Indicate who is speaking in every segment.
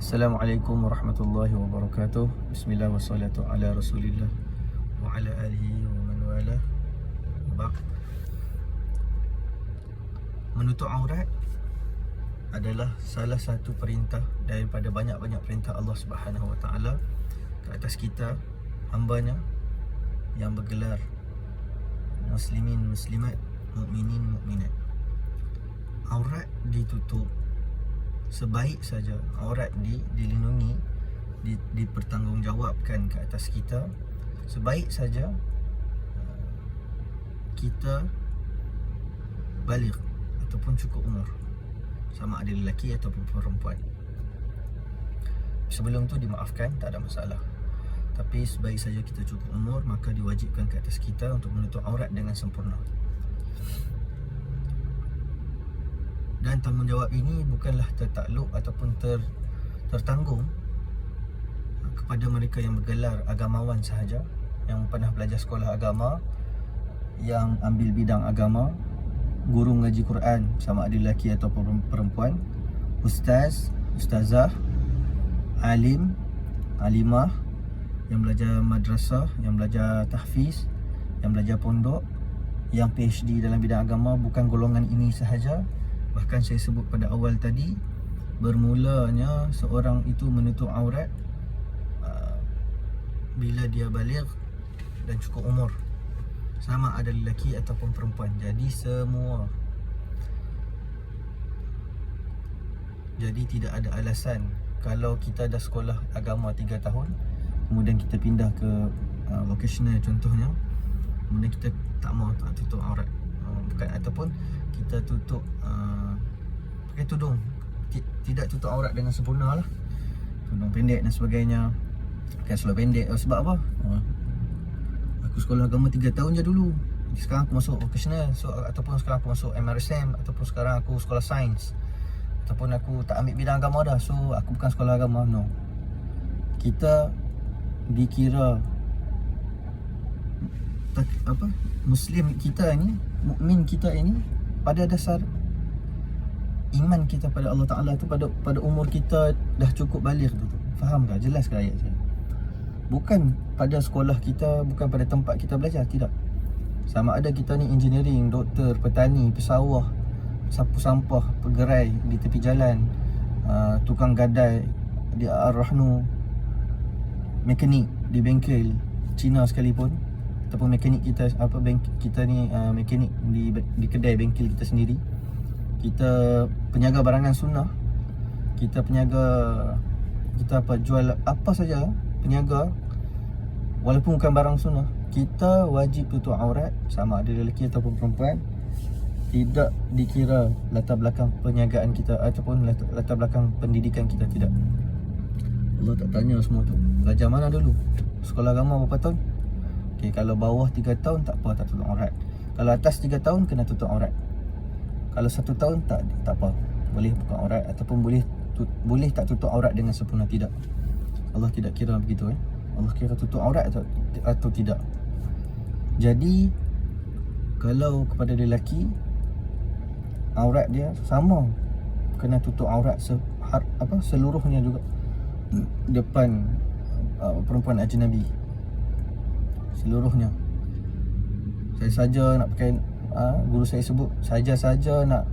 Speaker 1: Assalamualaikum warahmatullahi wabarakatuh. Bismillah wassalatu ala rasulillah wa ala alihi wa man wala. Menutup aurat adalah salah satu perintah daripada banyak-banyak perintah Allah Subhanahu wa taala ke atas kita, hambanya yang bergelar muslimin muslimat, mukminin mukminat. Aurat ditutup sebaik saja aurat dilindungi, dipertanggungjawabkan ke atas kita, sebaik saja kita balik ataupun cukup umur, sama ada lelaki ataupun perempuan. Sebelum tu dimaafkan, tak ada masalah. Tapi sebaik saja kita cukup umur, maka diwajibkan ke atas kita untuk menutup aurat dengan sempurna. Dan tanggungjawab ini bukanlah tertakluk ataupun tertanggung kepada mereka yang bergelar agamawan sahaja, yang pernah belajar sekolah agama, yang ambil bidang agama, guru mengaji Quran, sama ada lelaki ataupun perempuan, ustaz, ustazah, alim, alimah, yang belajar madrasah, yang belajar tahfiz, yang belajar pondok, yang PhD dalam bidang agama. Bukan golongan ini sahaja. Bahkan saya sebut pada awal tadi, bermulanya seorang itu menutup aurat bila dia baligh dan cukup umur, sama ada lelaki ataupun perempuan. Jadi semua. Jadi tidak ada alasan kalau kita dah sekolah agama 3 tahun, kemudian kita pindah ke vocational contohnya, kemudian kita tak tutup aurat, bukan, ataupun kita tutup pakai tudung, tidak tutup aurat dengan sempurna lah, tudung pendek dan sebagainya. Pakai seluar pendek, sebab apa? Aku sekolah agama 3 tahun je dulu, sekarang aku masuk vocational, ataupun sekarang aku masuk MRSM, ataupun sekarang aku sekolah sains, ataupun aku tak ambil bidang agama dah, so aku bukan sekolah agama. No, kita dikira Muslim kita ni, mukmin kita ini, pada dasar iman kita pada Allah Ta'ala tu pada umur kita dah cukup baligh tu. Faham tak? Jelas ke ayat saya? Bukan pada sekolah kita, bukan pada tempat kita belajar, tidak. Sama ada kita ni engineering, doktor, petani, pesawah, sapu sampah, pegerai di tepi jalan, tukang gadai di Ar-Rahnu, mekanik di bengkel Cina sekalipun, ataupun mekanik kita kita ni mekanik di kedai bengkel kita sendiri, kita penyaga barangan sunnah, kita penyaga, kita jual apa saja, penyaga walaupun bukan barang sunnah, kita wajib tutup aurat, sama ada lelaki ataupun perempuan. Tidak dikira latar belakang perniagaan kita ataupun latar belakang pendidikan kita, tidak. Allah tak tanya semua tu. Belajar mana dulu? Sekolah agama berapa tahun? Okay, kalau bawah 3 tahun tak apa, tak tutup aurat. Kalau atas 3 tahun kena tutup aurat. Kalau 1 tahun tak apa, boleh buka aurat, ataupun boleh tak tutup aurat dengan sempurna, tidak. Allah tidak kira begitu. Allah kira tutup aurat atau tidak. Jadi kalau kepada lelaki, aurat dia sama, kena tutup aurat seluruhnya juga depan perempuan ajnabi, seluruhnya. Saya saja nak pakai, guru saya sebut, saja nak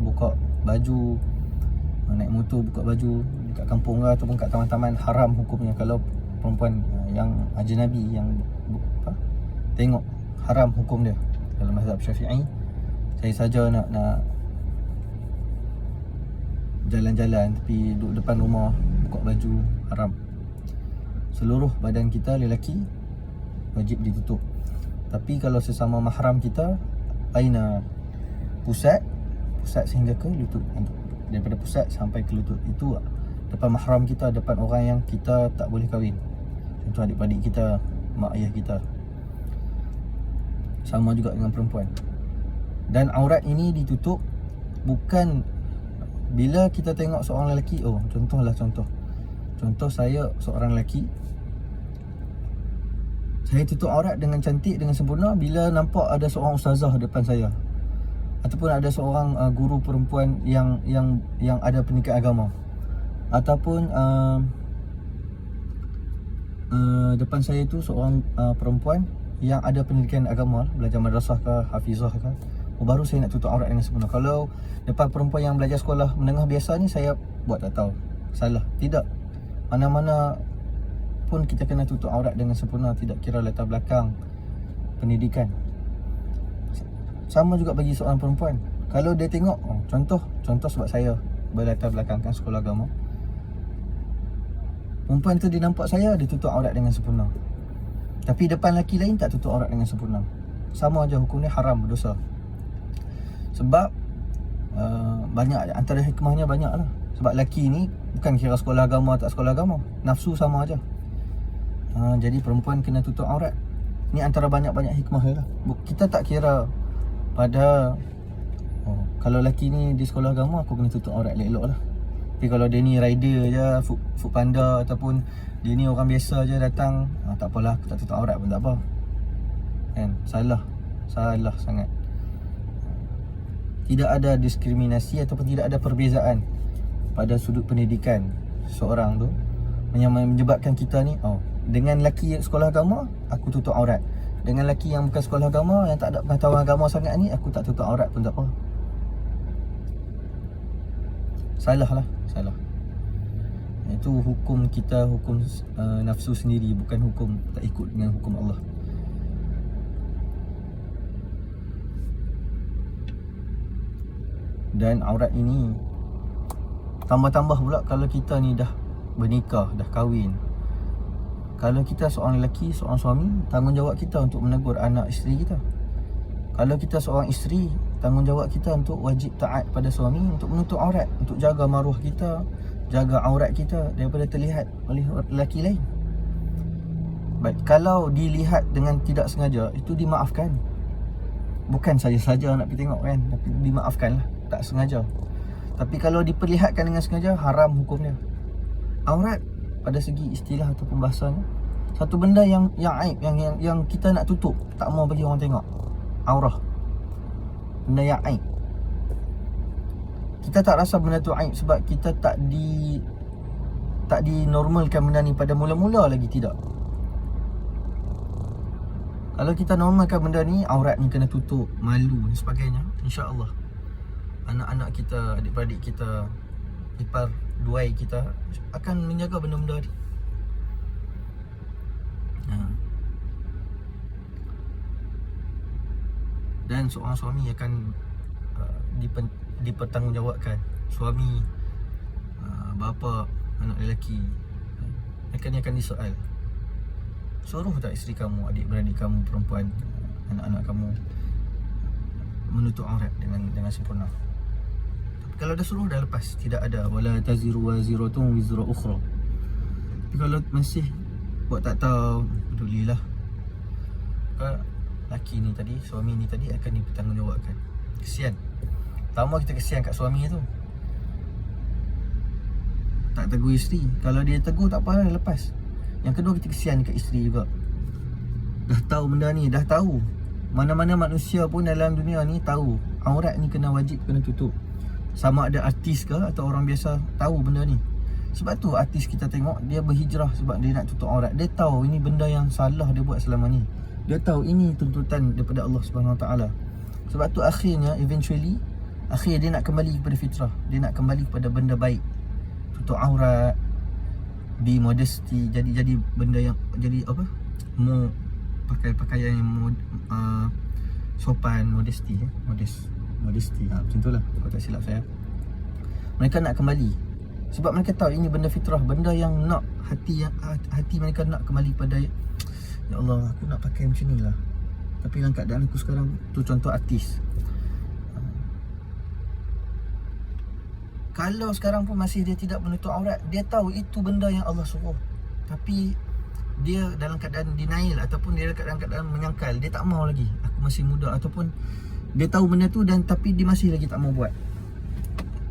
Speaker 1: buka baju, naik motor buka baju dekat kampung ataupun kat taman-taman, haram hukumnya. Kalau perempuan yang ajnabi yang tengok, haram hukum dia dalam mazhab Syafi'i. Saya saja nak jalan-jalan tapi duduk depan rumah buka baju, haram. Seluruh badan kita lelaki wajib ditutup. Tapi kalau sesama mahram kita, aina pusat sehingga ke lutut, daripada pusat sampai ke lutut, itu depan mahram kita, depan orang yang kita tak boleh kahwin, contoh adik-adik kita, mak ayah kita. Sama juga dengan perempuan. Dan aurat ini ditutup bukan bila kita tengok seorang lelaki. Contoh saya seorang lelaki, saya tutup aurat dengan cantik, dengan sempurna bila nampak ada seorang ustazah depan saya, ataupun ada seorang guru perempuan yang ada pendidikan agama. Ataupun depan saya tu seorang perempuan yang ada pendidikan agama, belajar madrasah ke, hafizah ke, baru saya nak tutup aurat dengan sempurna. Kalau depan perempuan yang belajar sekolah menengah biasa ni, saya buat tak tahu. Salah. Tidak. Mana-mana pun kita kena tutup aurat dengan sempurna, tidak kira latar belakang pendidikan. Sama juga bagi seorang perempuan. Kalau dia tengok, contoh sebab saya berlatar belakangkan sekolah agama, perempuan tu dia nampak saya, dia tutup aurat dengan sempurna, tapi depan lelaki lain tak tutup aurat dengan sempurna, sama aja hukum dia haram, berdosa. Sebab banyak, antara hikmahnya banyak lah. Sebab lelaki ni bukan kira sekolah agama tak sekolah agama, nafsu sama aja. Jadi perempuan kena tutup aurat. Ni antara banyak-banyak hikmah lah. Kita tak kira pada kalau lelaki ni di sekolah agama, aku kena tutup aurat elok-elok lah. Tapi kalau dia ni rider je, food panda, ataupun dia ni orang biasa je datang, tak apalah, aku tak tutup aurat pun tak apa. Kan? Salah sangat. Tidak ada diskriminasi ataupun tidak ada perbezaan pada sudut pendidikan seorang tu yang menyebabkan kita ni, dengan lelaki sekolah agama, aku tutup aurat. Dengan lelaki yang bukan sekolah agama, yang tak ada pengetahuan agama sangat ni, aku tak tutup aurat pun tak apa. Salah. Itu hukum kita, hukum nafsu sendiri, bukan hukum tak ikut dengan hukum Allah. Dan aurat ini tambah-tambah pula kalau kita ni dah bernikah, dah kahwin. Kalau kita seorang lelaki, seorang suami, tanggungjawab kita untuk menegur anak isteri kita. Kalau kita seorang isteri, tanggungjawab kita untuk wajib taat pada suami, untuk menutup aurat, untuk jaga maruah kita, jaga aurat kita daripada terlihat oleh lelaki lain. Baik, kalau dilihat dengan tidak sengaja, itu dimaafkan. Bukan saja-saja nak pergi tengok kan, tapi dimaafkan lah, tak sengaja. Tapi kalau diperlihatkan dengan sengaja, haram hukumnya. Aurat pada segi istilah ataupun bahasanya, satu benda yang aib, yang kita nak tutup, tak mau bagi orang tengok. Aurah, benda yang aib. Kita tak rasa benda tu aib sebab kita tak dinormalkan benda ni pada mula-mula lagi, tidak. Kalau kita normalkan benda ni, aurat ni kena tutup, malu dan sebagainya, insya-Allah anak-anak kita, adik-beradik kita, ipar duai kita akan menjaga benda-benda ni. Dan seorang suami akan dipertanggungjawabkan. Suami, bapa anak lelaki akan disoal. Suruh tak isteri kamu, adik-beradik kamu perempuan, anak-anak kamu menutup aurat dengan sempurna? Tapi kalau dah suruh, dah lepas, tidak ada wala taziru waziratun wizra ukhra. Tapi kalau masih buat tak tahu, pedulilah, laki ni tadi, suami ni tadi akan dipertanggungjawabkan. Kesian. Pertama, kita kesian kat suami tu, tak tegur isteri. Kalau dia tegur, tak apa lah, lepas. Yang kedua, kita kesian dekat isteri juga. Dah tahu benda ni, dah tahu. Mana-mana manusia pun dalam dunia ni tahu aurat ni wajib kena tutup. Sama ada artis ke atau orang biasa, tahu benda ni. Sebab tu artis kita tengok, dia berhijrah sebab dia nak tutup aurat. Dia tahu ini benda yang salah dia buat selama ni. Dia tahu ini tuntutan daripada Allah Subhanahu Wa Taala. Sebab tu akhirnya, eventually, dia nak kembali kepada fitrah. Dia nak kembali kepada benda baik. Tutup aurat, be modesty, jadi benda yang, jadi apa, mau pakai pakaian yang sopan, modesty, macam tu lah kalau tak silap saya. Mereka nak kembali sebab mereka tahu ini benda fitrah, benda yang nak hati mereka nak kembali pada, ya Allah, aku nak pakai macam ni lah, tapi dalam keadaan aku sekarang. Tu contoh artis. Kalau sekarang pun masih dia tidak menutup aurat, dia tahu itu benda yang Allah suruh, tapi dia dalam keadaan denial ataupun dia dalam keadaan menyangkal, dia tak mau lagi, aku masih muda, ataupun dia tahu benda tu dan tapi dia masih lagi tak mau buat.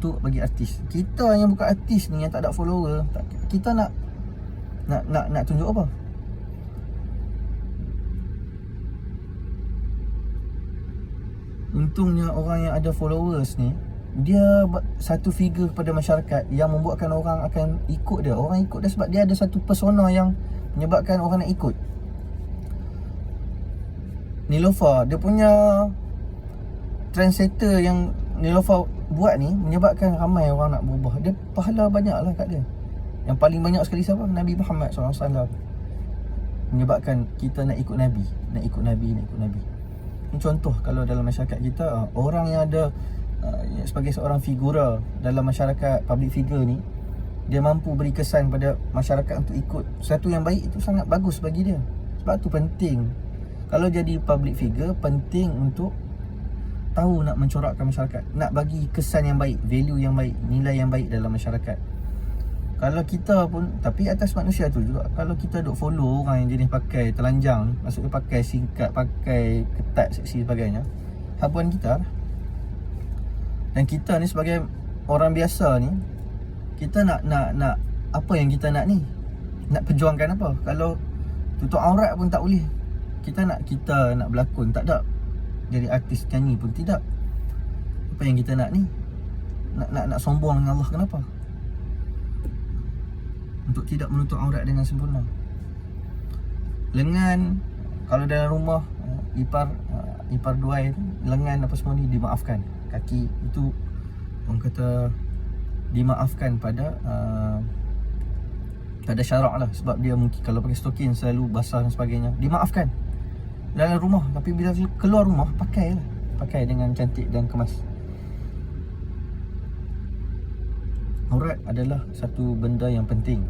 Speaker 1: Tu bagi artis. Kita yang bukan artis ni, yang tak ada follower, kita nak tunjuk apa? Untungnya orang yang ada followers ni, satu figure kepada masyarakat yang membuatkan orang akan ikut dia. Orang ikut dia sebab dia ada satu persona yang menyebabkan orang nak ikut. Niloufar, dia punya trendsetter yang Niloufar buat ni menyebabkan ramai orang nak berubah. Dia pahala banyak lah kat dia. Yang paling banyak sekali siapa? Nabi Muhammad SAW. Menyebabkan kita nak ikut Nabi. Nak ikut Nabi. Ini contoh kalau dalam masyarakat kita, orang yang ada sebagai seorang figura dalam masyarakat, public figure ni, dia mampu beri kesan pada masyarakat untuk ikut sesuatu yang baik, itu sangat bagus bagi dia. Sebab tu penting, kalau jadi public figure, penting untuk tahu nak mencorakkan masyarakat, nak bagi kesan yang baik, value yang baik, nilai yang baik dalam masyarakat. Kalau kita pun, tapi atas manusia tu juga, kalau kita duk follow orang yang jenis pakai telanjang, maksudnya pakai singkat, pakai ketat, seksi sebagainya, habuan kita lah. Dan kita ni sebagai orang biasa ni, kita nak apa yang kita nak ni? Nak perjuangkan apa? Kalau tutup aurat pun tak boleh. Kita nak berlakon, tak ada. Jadi artis nyanyi pun tidak. Apa yang kita nak ni? Nak sombong dengan Allah, kenapa? Untuk tidak menutup aurat dengan sempurna. Lengan, kalau dalam rumah, ipar duai, lengan apa semua ni dimaafkan. Kaki itu orang kata dimaafkan pada syarak lah. Sebab dia mungkin kalau pakai stokin selalu basah dan sebagainya, dimaafkan dalam rumah. Tapi bila keluar rumah, pakailah, pakai dengan cantik dan kemas. Aurat adalah satu benda yang penting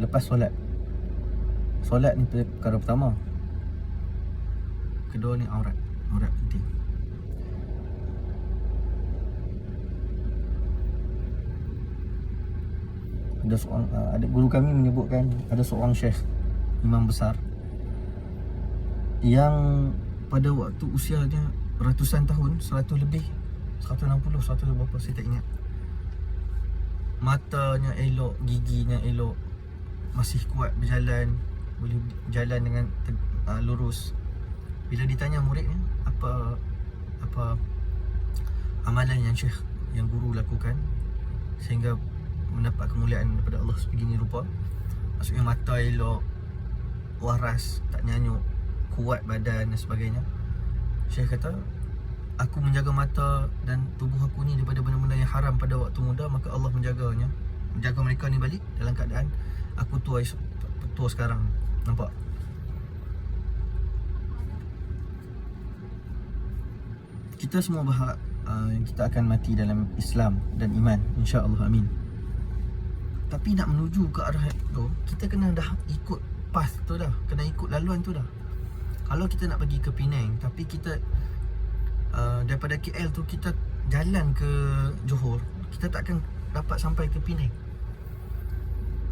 Speaker 1: lepas solat. Solat ni perkara pertama. Kedua ni aurat. Aurat penting. Ada guru kami menyebutkan, ada seorang syekh, imam besar, yang pada waktu usianya ratusan tahun, 100 lebih, 160, 100 berapa, saya tak ingat, matanya elok, giginya elok, masih kuat berjalan, boleh jalan dengan lurus. Bila ditanya muridnya, apa amalan yang syekh, yang guru lakukan sehingga mendapat kemuliaan daripada Allah sebegini rupa, maksudnya mata elok, waras, tak nyanyuk, kuat badan dan sebagainya, syekh kata, aku menjaga mata dan tubuh aku ni daripada benda-benda yang haram pada waktu muda, maka Allah menjaga mereka ni balik dalam keadaan aku tua sekarang. Nampak? Kita semua berhak kita akan mati dalam Islam dan iman, insya-Allah, amin. Tapi nak menuju ke arah tu, kita kena dah ikut path tu dah, kena ikut laluan tu dah. Kalau kita nak pergi ke Penang, tapi kita daripada KL tu kita jalan ke Johor, kita takkan dapat sampai ke Penang.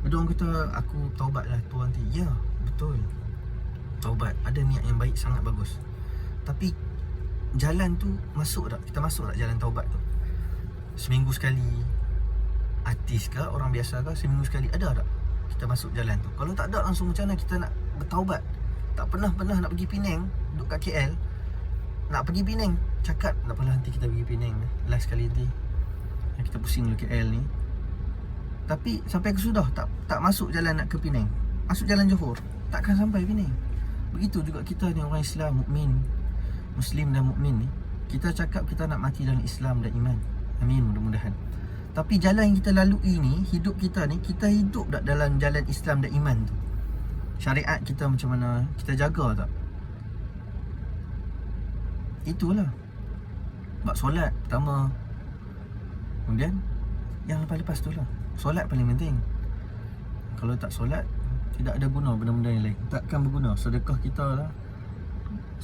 Speaker 1: Ada orang kata, aku taubat lah tu nanti. Ya, betul, taubat, ada niat yang baik, sangat bagus. Tapi jalan tu masuk tak? Kita masuk tak jalan taubat tu? Seminggu sekali, artis ke, orang biasa ke, seminggu sekali ada tak kita masuk jalan tu? Kalau tak ada, langsung macam mana kita nak bertaubat? Tak pernah nak pergi Penang, duduk kat KL, nak pergi Penang, cakap tak apalah nanti kita pergi Penang, last sekali nanti, kita pusing dulu KL ni. Tapi sampai ke sudah tak masuk jalan nak ke Penang, masuk jalan Johor, takkan sampai Penang. Begitu juga kita ni, orang Islam, mukmin, Muslim dan mukmin ni, kita cakap kita nak mati dalam Islam dan iman, amin, mudah-mudahan. Tapi jalan yang kita lalui ni, hidup kita ni, kita hidup tak dalam jalan Islam dan iman tu? Syariat kita macam mana? Kita jaga tak? Itulah. Buat solat pertama, kemudian yang lepas-lepas tu lah. Solat paling penting. Kalau tak solat, tidak ada guna benda-benda yang lain, takkan berguna. Sedekah kita lah,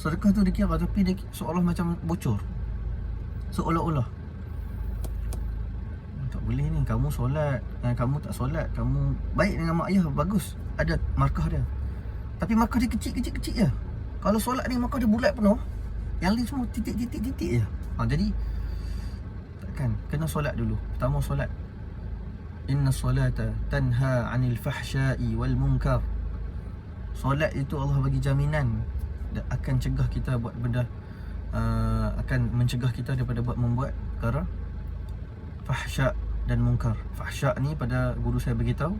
Speaker 1: sedekah tu dikira, tapi dia seolah macam bocor, seolah-olah tak boleh ni, kamu solat, kamu tak solat, kamu baik dengan mak ayah, bagus, ada markah dia, tapi markah dia kecil-kecil je. Kalau solat ni markah dia bulat penuh, yang lain semua titik-titik je. Jadi takkan, kena solat dulu. Pertama solat. Inna solata tanha 'anil fahsya'i wal munkar. Solat itu Allah bagi jaminan akan cegah kita buat benda, akan mencegah kita daripada membuat perkara fahsya dan munkar. Fahsya ni pada guru saya beritahu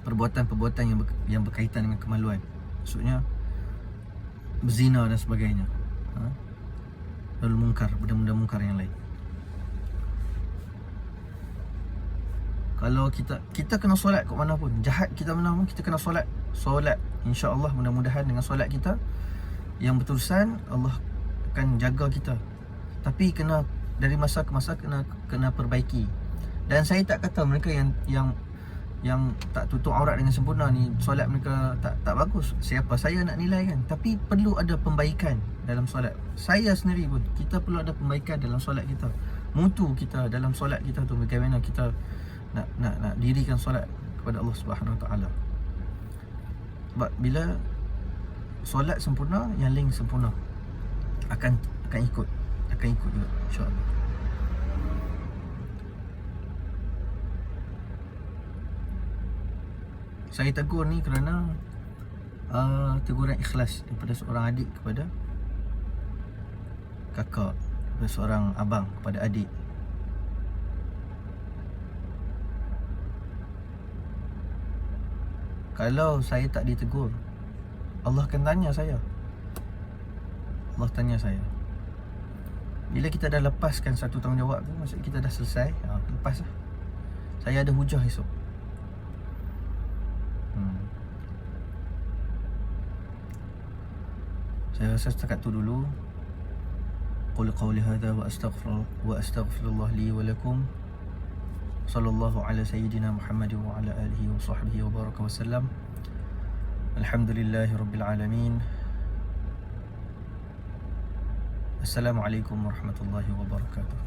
Speaker 1: perbuatan-perbuatan yang berkaitan dengan kemaluan. Maksudnya berzina dan sebagainya. Lalu munkar, benda-benda munkar yang lain. Kalau kita kena solat kat mana pun, jahat kita mana pun, kita kena solat. Solat, insya-Allah, mudah-mudahan dengan solat kita yang berterusan, Allah akan jaga kita. Tapi kena dari masa ke masa kena perbaiki. Dan saya tak kata mereka yang tak tutup aurat dengan sempurna ni solat mereka tak bagus. Siapa saya nak nilai kan? Tapi perlu ada pembaikan dalam solat. Saya sendiri pun, kita perlu ada pembaikan dalam solat kita. Mutu kita dalam solat kita tu, bagaimana kita nak dirikan solat kepada Allah Subhanahu Wa Taala. Sebab bila solat sempurna, yang lain sempurna akan ikut juga, insya-Allah. Saya tegur ni kerana teguran ikhlas daripada seorang adik kepada kakak, daripada seorang abang kepada adik. Kalau saya tak ditegur, Allah akan tanya saya. Allah tanya saya. Bila kita dah lepaskan satu tanggungjawab tu, maksud kita dah selesai, lepas lah. Saya ada hujah esok. Saya rasa setakat tu dulu. Qul qawli hadha wa astaghfirullah li wa lakum. Sallallahu ala sayyidina Muhammad wa ala alihi wa sahbihi wa baraka wa sallam. Alhamdulillahi rabbil alamin. Assalamualaikum warahmatullahi wabarakatuh.